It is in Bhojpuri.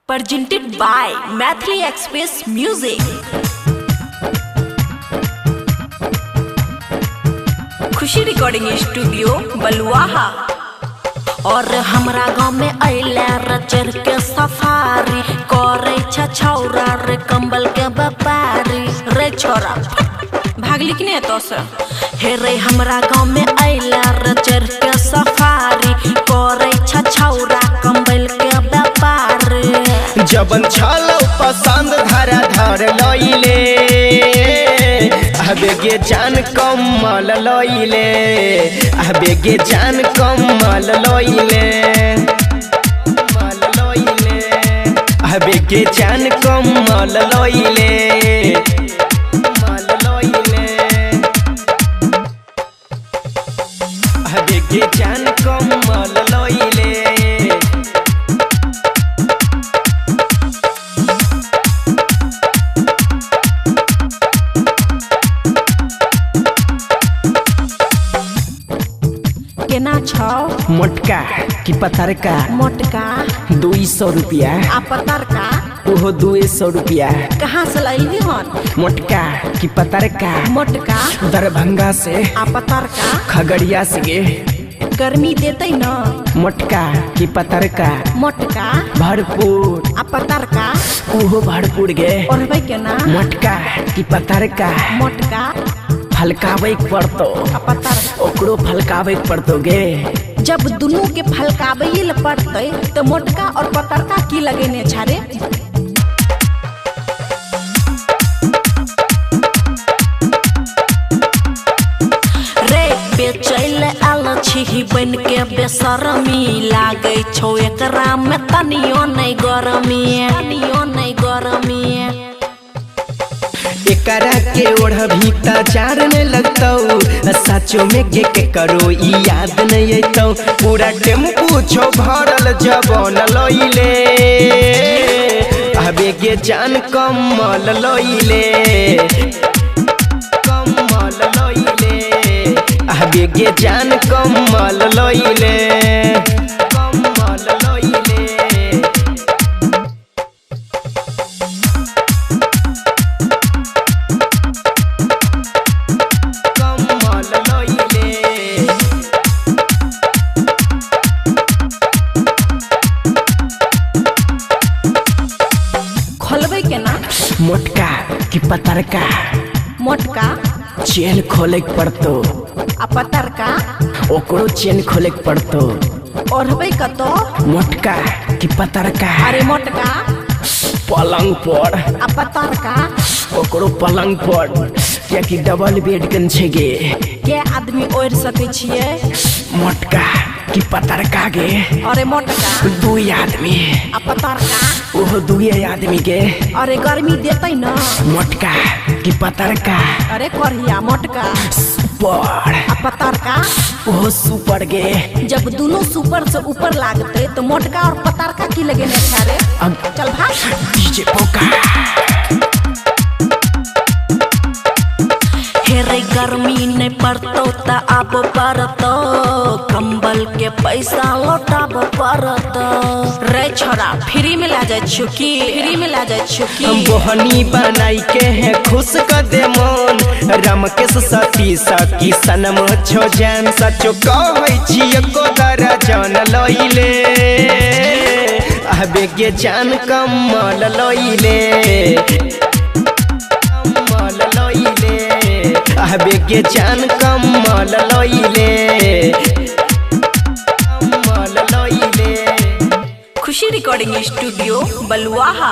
presented by Mathli Express Music। Khushi recording studio Baluaha. और हमरा गाँव में अइले रचर के सफारी करे छौरा रे कंबल के व्यापारी रे छोरा भागली कि नहीं तो से हे रे हमरा गाँव में अइले रचर के सफारी करे छौरा कंबल के व्यापारी जबन छलो पसंद धरा धर लइले बेगे जान कमल लइले बेगे जान कमल लइले बेगे जान कमल लइले बेगे जान कमल लइले केना छौ मोटका की पतर का मोटका 200 रुपया आ पतर का ओहो 200 रुपया कहाँ से लैली हन मोटका की पतर का मोटका दरभंगा से आ पतर का खगड़िया से गे गर्मी देते न मोटका की पतर का मोटका भरपूर आ पतर का ओहो भरपूर गे ओढ़बै केना मोटका की पतर का मोटका फलकावे पड़तो आ पतर ओकरो फलकावे पड़तो गे जब दुनू के फलकाबै ल पड़तै तो मोटका और पतरका की लगेने छारे रे बेचैल आल छी बन के बेसरमी लागे छौ एकरा में तनियो नहीं गरमी एकरा के ओढ़ भीता चार ने लगतौ सचो में के करो ई याद नहीं अतौ पूरा टेम्पू छो भरल जबन लइले बेगे जान कमल लइले बेगे जान कमल लइले खोलबै केना मोटका की पतर का मोटका चेन खोले पड़तो आ पतरका ओकरो चेन खोले पड़तो ओढ़बै कतो मोटका की पतर का अरे मोटका पलंग पर आ पतरका ओकरो पलंग पर क्या कि डबल बेड कन छे गे के आदमी ओढ़ सकै छियै मोटका की पतर का गे अरे मोटका 2 आदमी आ पतरका ओहो 2 आदमी गे अरे गर्मी देतै न मोटका की पतर का अरे करिया मोटका सुपर आ पतरका ओहो सुपर गे जब दोनों सुपर से ऊपर लागते तो मोटका और पतरका की लगेने छारे अब चल भाग डीजे पोका हेरे गर्मी नहीं पड़तो त अब पड़तो कंबल के पैसा लौटाब पड़तो रे छोरा फ्री में ला जाए छुकी हम बोहनी बनाई के हैं खुश कर दे मन रमकेश सती सकी सनम छो जान सचो कहै छी एको दर्जन लइले बेगे जान कमल लइले बेगे जान कमल लइले खुशी रिकॉर्डिंग स्टूडियो बलुआहा।